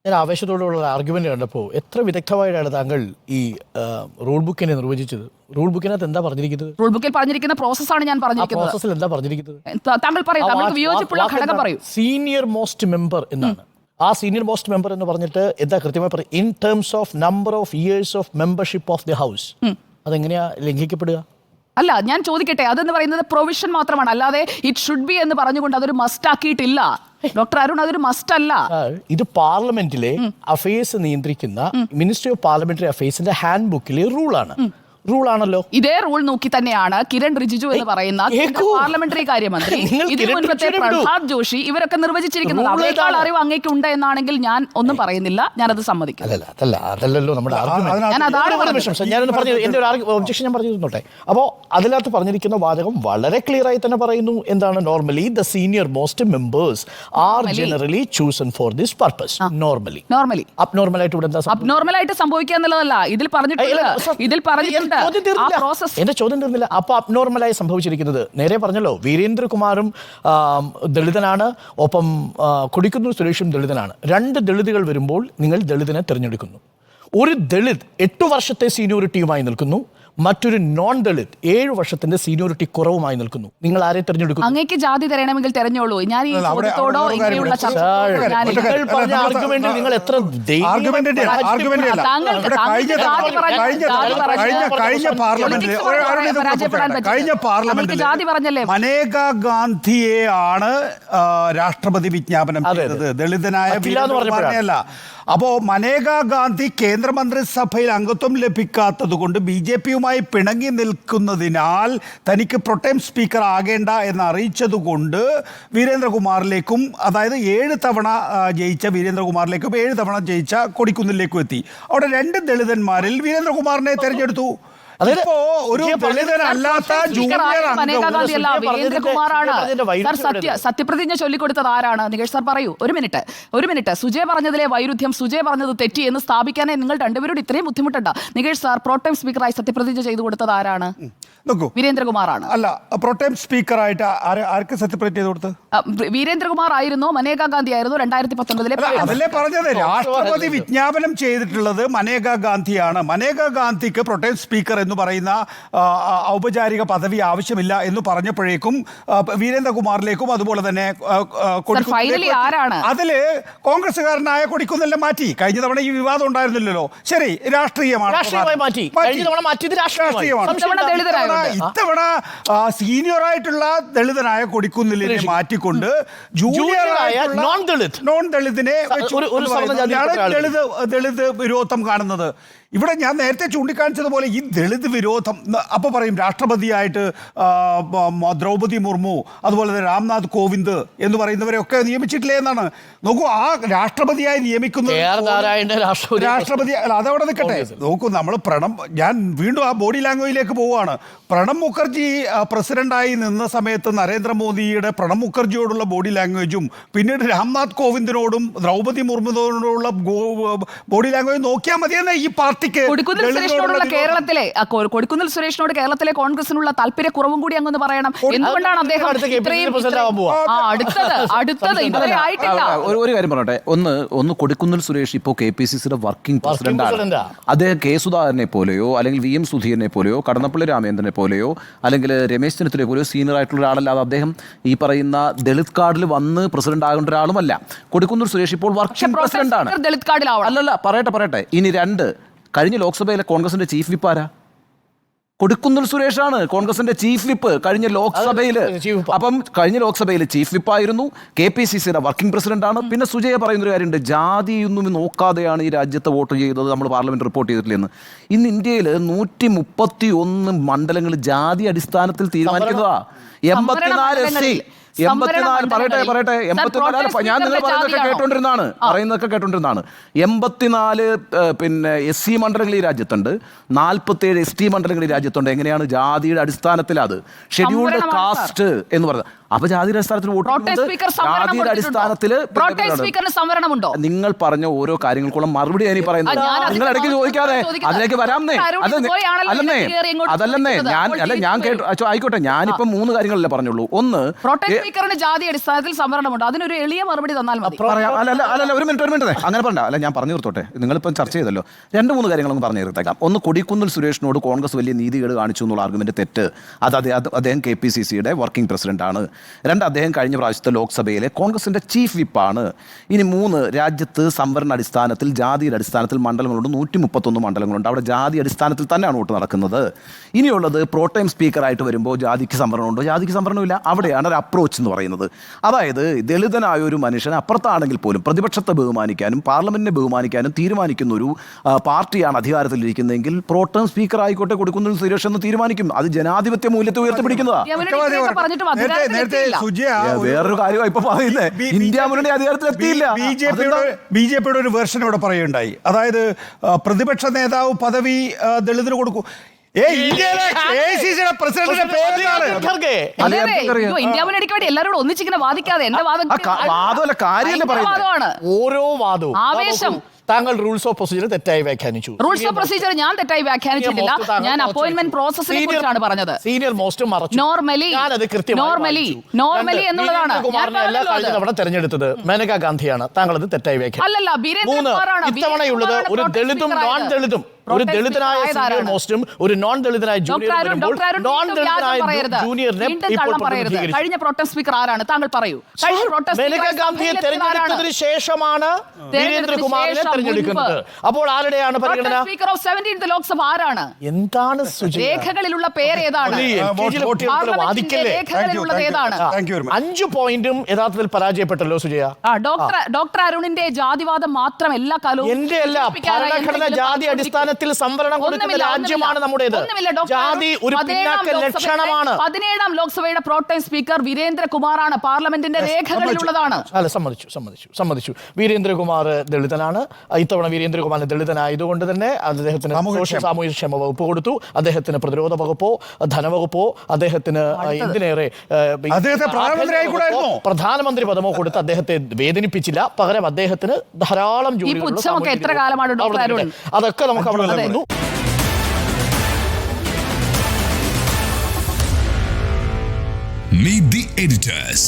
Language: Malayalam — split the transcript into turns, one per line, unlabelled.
ഞാൻ ആവേശത്തോടുള്ള ആർഗ്യുമെന്റ് കണ്ടപ്പോൾ എത്ര വിദഗ്ധമായിട്ടാണ് താങ്കൾ ഈ റൂൾ ബുക്കിനെ നിർവചിച്ചത്. റൂൾ ബുക്കിനകത്ത് എന്താ പറഞ്ഞിരിക്കുന്നത്?
റൂൾ ബുക്കിൽ പറഞ്ഞിരിക്കുന്ന പ്രോസസ്സാണ് ഞാൻ പറഞ്ഞിരിക്കുന്നത്.
പ്രോസസ്സിൽ എന്താ പറഞ്ഞിരിക്കുന്നത്?
താങ്കൾ പറയൂ, താങ്കൾക്ക് വിയോജിപ്പുള്ള ഘടകം പറയൂ.
സീനിയർ മോസ്റ്റ് മെമ്പർ എന്നാണ്. ആ സീനിയർ മോസ്റ്റ് മെമ്പർ എന്ന് പറഞ്ഞിട്ട് എന്താ കൃത്യമായി പറയും? In terms of number of years of membership of the house. അതെങ്ങനെയാ ലംഘിക്കപ്പെടുക?
അല്ല, ഞാൻ ചോദിക്കട്ടെ, അതെന്ന് പറയുന്നത് പ്രൊവിഷൻ മാത്രമാണ്, അല്ലാതെ ഇറ്റ് ഷുഡ് ബി എന്ന് പറഞ്ഞുകൊണ്ട് അതൊരു മസ്റ്റ് ആക്കിയിട്ടില്ല. ഡോക്ടർ അരുൺ, അതൊരു മസ്റ്റ് അല്ല.
ഇത് പാർലമെന്റിലെ അഫയേഴ്സ് നിയന്ത്രിക്കുന്ന മിനിസ്ട്രി ഓഫ് പാർലമെന്ററി അഫയേഴ്സിന്റെ ഹാൻഡ് ബുക്കിലെ റൂളാണ്. റൂളാണല്ലോ.
ഇതേ റൂൾ നോക്കി തന്നെയാണ് കിരൺ റിജിജു എന്ന് പറയുന്ന പാർലമെന്ററി കാര്യമന്ത്രി, ഇതിനു മുൻപത്തെ പ്രഹ്ലാദ് ജോഷി ഇവരൊക്കെ നിർവചിച്ചിരിക്കുന്നത്. അവരെക്കാൾ അറിവ് അങ്ങേക്ക് ഉണ്ട് എന്നാണെങ്കിൽ ഞാൻ ഒന്നും പറയുന്നില്ല, ഞാനത് സമ്മതിക്കും.
അതല്ലല്ലോ നമ്മുടെ ഒബ്ജക്ഷൻ ഞാൻ പറഞ്ഞു തന്നോട്ടെ. അപ്പോൾ അതിനകത്ത് പറഞ്ഞിരിക്കുന്ന വാചകം വളരെ ക്ലിയർ ആയി തന്നെ പറയുന്നു. എന്താണ്? Normally the senior most members are generally chosen for this purpose. Normally അബ്നോർമലായിട്ട് ഇവിടെ എന്താ?
അബ്നോർമലായിട്ട് സംഭവിക്കുക എന്നുള്ളതല്ല ഇതിൽ പറഞ്ഞിട്ടുണ്ട്.
എന്റെ ചോദ്യം തീർന്നില്ല. അപ്പൊ അബ്നോർമലായി സംഭവിച്ചിരിക്കുന്നത് നേരെ പറഞ്ഞല്ലോ, വീരേന്ദ്രകുമാറും ദളിതനാണ്, ഒപ്പം കൊടിക്കുന്നിൽ സുരേഷും ദളിതനാണ്. 2 ദളിതുകൾ വരുമ്പോൾ നിങ്ങൾ ദളിതനെ തിരഞ്ഞെടുക്കുന്നു. ഒരു ദളിത് 8 വർഷത്തെ സീനിയോറിറ്റിയുമായി നിൽക്കുന്നു, മറ്റൊരു നോൺ ദളിത് 7 വർഷത്തിന്റെ സീനിയോറിറ്റി കുറവുമായി നിൽക്കുന്നു. നിങ്ങൾ ആരെ തിരഞ്ഞെടുക്കും?
അങ്ങേക്ക് ജാതി തരണമെങ്കിൽ തിരഞ്ഞോളൂ. ഞാൻ ഈ ചോദ്യത്തോടോ ഇങ്ങനെയുള്ള
നിങ്ങൾ എത്ര
മനേകാ ഗാന്ധിയെ ആണ് രാഷ്ട്രപതി വിജ്ഞാപനം ചെയ്തത്, ദളിതനായ അല്ല. അപ്പോ മനേകാ ഗാന്ധി കേന്ദ്രമന്ത്രിസഭയിൽ അംഗത്വം ലഭിക്കാത്തത് കൊണ്ട് BJPയുമായി പിണങ്ങി നിൽക്കുന്നതിനാൽ തനിക്ക് പ്രൊട്ടേം സ്പീക്കർ ആകേണ്ട എന്ന് അറിയിച്ചതുകൊണ്ട് വീരേന്ദ്രകുമാറിലേക്കും, അതായത് 7 തവണ ജയിച്ച വീരേന്ദ്രകുമാറിലേക്കും 7 തവണ ജയിച്ച കൊടിക്കുന്നിലേക്കും എത്തി. അവിടെ 2 ദളിതന്മാരിൽ വീരേന്ദ്രകുമാറിനെ തെരഞ്ഞെടുത്തു. ഒരു ദളിതനല്ലാത്ത ജൂനിയർ
സത്യപ്രതിജ്ഞ ചൊല്ലിക്കൊടുത്തത് ആരാണ്? നികേഷ് സാർ പറയൂ. ഒരു മിനിറ്റ്. സുജയ് പറഞ്ഞതിലെ വൈരുദ്ധ്യം, സുജയ് പറഞ്ഞത് തെറ്റി എന്ന് സ്ഥാപിക്കാനേ നിങ്ങൾ രണ്ടുപേരോട് ഇത്രയും ബുദ്ധിമുട്ടുണ്ട്. നികേഷ് സാർ, പ്രോട്ടൈം സ്പീക്കറായി സത്യപ്രതിജ്ഞ ചെയ്തു കൊടുത്തത് ആരാണ്? വീരേന്ദ്രകുമാറാണ്.
അല്ല, പ്രോട്ടൈം സ്പീക്കറായിട്ട് ആർക്ക് സത്യപ്രതിജ്ഞ ചെയ്തു കൊടുത്തത്?
വീരേന്ദ്രകുമാർ ആയിരുന്നു, മനേകാ ഗാന്ധി ആയിരുന്നു 2019.
അതല്ലേ പറഞ്ഞത്, രാഷ്ട്രപതി വിജ്ഞാപനം ചെയ്തിട്ടുള്ളത് മനേകാ ഗാന്ധിയാണ്. മനേകാ ഗാന്ധിക്ക് പ്രൊട്ടൈം സ്പീക്കർ എന്ന് പറയുന്ന ഔപചാരിക പദവി ആവശ്യമില്ല എന്ന് പറഞ്ഞപ്പോഴേക്കും വീരേന്ദ്രകുമാറിലേക്കും അതുപോലെ തന്നെ അതില് കോൺഗ്രസ്സുകാരനായ കൊടിക്കുന്നിലെ മാറ്റി. കഴിഞ്ഞ തവണ ഈ വിവാദം ഉണ്ടായിരുന്നില്ലല്ലോ. ശരി, രാഷ്ട്രീയമാണ്. ഇത്തവണ സീനിയറായിട്ടുള്ള ദളിതനായ കൊടിക്കുന്നിലിനെ മാറ്റിക്കൊണ്ട് ജൂനിയറായ നോൺ ദളിതിനെ ദളിത് വിരോധം കാണുന്നത്. ഇവിടെ ഞാൻ നേരത്തെ ചൂണ്ടിക്കാണിച്ചതുപോലെ ഈ ദളിത് വിരോധം അപ്പോൾ പറയും രാഷ്ട്രപതിയായിട്ട് ദ്രൗപദി മുർമു, അതുപോലെ തന്നെ രാംനാഥ് കോവിന്ദ് എന്ന് പറയുന്നവരെയൊക്കെ നിയമിച്ചിട്ടില്ലേ എന്നാണ്. നോക്കൂ, ആ രാഷ്ട്രപതിയായി നിയമിക്കുന്നത് രാഷ്ട്രപതി അതവിടെ നിൽക്കട്ടെ. നോക്കൂ, നമ്മൾ ഞാൻ വീണ്ടും ആ ബോഡി ലാംഗ്വേജിലേക്ക് പോവുകയാണ്. പ്രണബ് മുഖർജി പ്രസിഡന്റായി നിന്ന സമയത്ത് നരേന്ദ്രമോദിയുടെ പ്രണബ് മുഖർജിയോടുള്ള ബോഡി ലാംഗ്വേജും പിന്നീട് രാംനാഥ് കോവിന്ദിനോടും ദ്രൗപദി മുർമുവിനോടുള്ള ബോഡി ലാംഗ്വേജ് നോക്കിയാൽ മതിയെന്ന് ഈ പാർട്ടി.
കൊടിക്കുന്നിൽ സുരേഷിനോട് കേരളത്തിലെ കോൺഗ്രസിനുള്ള താല്പര്യക്കുറവും കൂടി അങ്ങ് പറയണം. എന്തുകൊണ്ടാണ് അദ്ദേഹം
ഒരു കാര്യം പറയട്ടെ. ഒന്ന് കൊടിക്കുന്നിൽ സുരേഷ് ഇപ്പോൾ KPCCയുടെ വർക്കിംഗ് പ്രസിഡന്റാണ്. അദ്ദേഹം K സുധാകരനെ പോലെയോ അല്ലെങ്കിൽ VM സുധീരനെ പോലെയോ കടന്നപ്പള്ളി രാമേന്ദ്രനെ പോലെയോ അല്ലെങ്കിൽ രമേശ് ചെന്നിത്തലയെ പോലെയോ സീനിയർ ആയിട്ടുള്ള ഒരാളല്ലാതെ അദ്ദേഹം ഈ പറയുന്ന ദളിത് കാർഡിൽ വന്ന് പ്രസിഡന്റ് ആകേണ്ട ഒരാളുമല്ല. കൊടിക്കുന്നിൽ സുരേഷ് ഇപ്പോൾ വർക്കിംഗ് പ്രസിഡന്റാണ്. അല്ലല്ല, പറയട്ടെ. ഇനി 2, കഴിഞ്ഞ ലോക്സഭയിലെ കോൺഗ്രസിന്റെ ചീഫ് വിപ്പ് ആരാ? കൊടിക്കുന്നിൽ സുരേഷാണ് കോൺഗ്രസിന്റെ ചീഫ് വിപ്പ് കഴിഞ്ഞ ലോക്സഭയിൽ. അപ്പം കഴിഞ്ഞ ലോക്സഭയിൽ ചീഫ് വിപ്പായിരുന്നു, KPCCയുടെ വർക്കിംഗ് പ്രസിഡന്റാണ്. പിന്നെ സുജയ പറയുന്നൊരു കാര്യമുണ്ട്, ജാതിയൊന്നും നോക്കാതെയാണ് ഈ രാജ്യത്ത് വോട്ട് ചെയ്തത്, നമ്മൾ പാർലമെന്റ് റിപ്പോർട്ട് ചെയ്തിട്ടില്ലെന്ന്. ഇന്ന് ഇന്ത്യയിൽ 131 മണ്ഡലങ്ങൾ ജാതി അടിസ്ഥാനത്തിൽ തീരുമാനിക്കുന്നതാ. 84 SC 84 പറയട്ടെ 84 ഞാൻ നിങ്ങൾ പറയുന്നതൊക്കെ കേട്ടോണ്ടിരുന്നാണ് 84 പിന്നെ SC മണ്ഡലങ്ങൾ ഈ രാജ്യത്തുണ്ട്, 47 ST മണ്ഡലങ്ങൾ ഈ രാജ്യത്തുണ്ട്. എങ്ങനെയാണ് ജാതിയുടെ അടിസ്ഥാനത്തിൽ? അത് ഷെഡ്യൂൾഡ് കാസ്റ്റ് എന്ന് പറയുന്നത്. അപ്പൊ ജാതിയുടെ അടിസ്ഥാനത്തിൽ ജാതിയുടെ അടിസ്ഥാനത്തിൽ നിങ്ങൾ പറഞ്ഞ ഓരോ കാര്യങ്ങൾക്കുള്ള മറുപടി ഞാൻ പറയുന്നത്. നിങ്ങൾ ഇടയ്ക്ക് ചോദിക്കാതെ അതിലേക്ക് വരാമെന്നേ. അതല്ലെന്നേ ഞാൻ കേട്ടു. ആയിക്കോട്ടെ, ഞാനിപ്പം 3 കാര്യങ്ങളല്ലേ പറഞ്ഞുള്ളൂ. ഒന്ന്,
സ്പീക്കറിന് ജാതി അടിസ്ഥാനത്തിൽ സംവരണമുണ്ട്. അതിനൊരു എളിയ മറുപടി തന്നാൽ മതി.
പറയാം. അല്ല ഒരു മിനിറ്റ് അങ്ങനെ പറഞ്ഞ അല്ല, ഞാൻ പറഞ്ഞു തീർത്തോട്ടെ. നിങ്ങളിപ്പം ചർച്ച ചെയ്തല്ലോ, 2-3 കാര്യങ്ങളൊന്നും പറഞ്ഞു തീർത്തേക്കാം. ഒന്ന്, കൊടിക്കുന്നിൽ സുരേഷിനോട് കോൺഗ്രസ് വലിയ നീതികേട് കാണിച്ചു എന്നുള്ള ആർഗ്യുമെന്റ് തെറ്റ്. അദ്ദേഹം KPCCയുടെ വർക്കിംഗ് പ്രസിഡന്റാണ്. 2, അദ്ദേഹം കഴിഞ്ഞ പ്രാവശ്യത്തെ ലോക്സഭയിലെ കോൺഗ്രസിന്റെ ചീഫ് വിപ്പാണ്. ഇനി 3, രാജ്യത്ത് സംവരണ അടിസ്ഥാനത്തിൽ ജാതിയുടെ അടിസ്ഥാനത്തിൽ മണ്ഡലങ്ങളുണ്ട്, 131 മണ്ഡലങ്ങളുണ്ട്. അവിടെ ജാതി അടിസ്ഥാനത്തിൽ തന്നെയാണ് വോട്ട് നടക്കുന്നത്. ഇനിയുള്ളത് പ്രോടൈം സ്പീക്കറായിട്ട് വരുമ്പോൾ ജാതിക്ക് സംവരണമുണ്ടോ? ജാതിക്ക് സംവരണമില്ല. അവിടെയാണ് ഒരു അപ്രോച്ച് എന്ന് പറയുന്നത്. അതായത് ദളിതനായ ഒരു മനുഷ്യൻ അപ്പുറത്താണെങ്കിൽ പോലും പ്രതിപക്ഷത്തെ ബഹുമാനിക്കാനും പാർലമെന്റിനെ ബഹുമാനിക്കാനും തീരുമാനിക്കുന്ന ഒരു പാർട്ടിയാണ് അധികാരത്തിലിരിക്കുന്നതെങ്കിൽ പ്രോടൈം സ്പീക്കർ ആയിക്കോട്ടെ കൊടുക്കുന്ന സുരേഷ് എന്ന് തീരുമാനിക്കും. അത് ജനാധിപത്യ മൂല്യത്തെ ഉയർത്തിപ്പിടിക്കുന്നതാ. വേറൊരു കാര്യമാണ് ഇപ്പൊ പറയുന്നത്. ഇന്ത്യ മുന്നണി അധികാരത്തിലെത്തിയില്ല.
BJPയുടെ ഒരു വെർഷൻ ഇവിടെ പറയുകയുണ്ടായി. അതായത് പ്രതിപക്ഷ നേതാവ് പദവി ദളിതിന് കൊടുക്കും.
ഇന്ത്യ മുന്നണിക്ക് വേണ്ടി എല്ലാവരോടും ഒന്നിച്ചിങ്ങനെ വാദിക്കാതെ എന്റെ
വാദമല്ല, കാര്യമല്ല പറയുന്നത്.
ഓരോ വാദവും
ആവേശം.
താങ്കൾ റൂൾസ് ഓഫ് പ്രൊസീജിയർ തെറ്റായി വ്യാഖ്യാനിച്ചു.
റൂൾസ് ഓഫ് പ്രൊസീജിയർ ഞാൻ തെറ്റായി വ്യാഖ്യാനിച്ചിട്ടില്ല. ഞാൻ അപ്പോയിന്റ്മെന്റ് പ്രോസസ്സിനെ കുറിച്ചാണ് പറഞ്ഞത്.
സീനിയർ മോസ്റ്റ്
നോർമലി എന്നുള്ളതാണ്
തവണ തെരഞ്ഞെടുത്തത് മേനകാ ഗാന്ധിയാണ്. താങ്കൾ അത് തെറ്റായി വ്യാഖ്യാനിച്ചു. ഇത്തവണയുള്ളത് ഒരു ദളിതും നോൺ ദളിതും, ഒരു ദളിതനായ സീനിയർ മോസ്റ്റും ഒരു നോൺ ദളിതനായ ജൂനിയറിനെ
കഴിഞ്ഞ പ്രോട്ടസ്റ്റ് സ്പീക്കർ ആരാണ്? താങ്കൾ പറയൂ.
മേനകാ ഗാന്ധിയെ തെരഞ്ഞെടുത്തതിന് ശേഷമാണ് വീരേന്ദ്രകുമാറിനെ തെരഞ്ഞെടുക്കുന്നത്. അപ്പോൾ ആരുടെയാണ് പരിഗണന?
സ്പീക്കർ ഓഫ് 17th ലോക്സഭ ആരാണ്?
എന്താണ്
രേഖകളിലുള്ള പേര് ഏതാണ്? രേഖകളിലുള്ളത് ഏതാണ്?
5 പോയിന്റും യഥാർത്ഥത്തിൽ പരാജയപ്പെട്ടല്ലോ സുജയ.
ഡോക്ടർ അരുണിന്റെ ജാതിവാദം മാത്രം എല്ലാ കാലവും
എന്റെ അല്ല, ഭരണഘടന ജാതി അടിസ്ഥാനത്തിൽ സംവരണം കൊടുക്കുന്ന രാജ്യമാണ് നമ്മുടേത്. ജാതി ഒരു പിന്നാക്ക ലക്ഷണമാണ്.
17ാം ലോക്സഭയുടെ പ്രോട്ടൈം സ്പീക്കർ വീരേന്ദ്രകുമാറാണ്. പാർലമെന്റിന്റെ രേഖകളിലുള്ളതാണ്.
അല്ല, സമ്മതിച്ചു. വീരേന്ദ്രകുമാർ ദളിതനാണ്. ഇത്തവണ വീരേന്ദ്രകുമാറിന് ദളിതനായതുകൊണ്ട് തന്നെ അദ്ദേഹത്തിന് സാമൂഹ്യ ക്ഷേമ വകുപ്പ് കൊടുത്തു. അദ്ദേഹത്തിന് പ്രതിരോധ വകുപ്പോ ധനവകുപ്പോ അദ്ദേഹത്തിന് എന്തിനേറെ പ്രധാനമന്ത്രി പദമോ കൊടുത്ത് അദ്ദേഹത്തെ വേദനിപ്പിച്ചില്ല. പകരം അദ്ദേഹത്തിന് ധാരാളം
ജോലി. എത്ര കാലമാണ് ഡോക്ടർ അരുൺ?
അതൊക്കെ നമുക്ക് അവിടെ നടന്നു.
Meet the editors.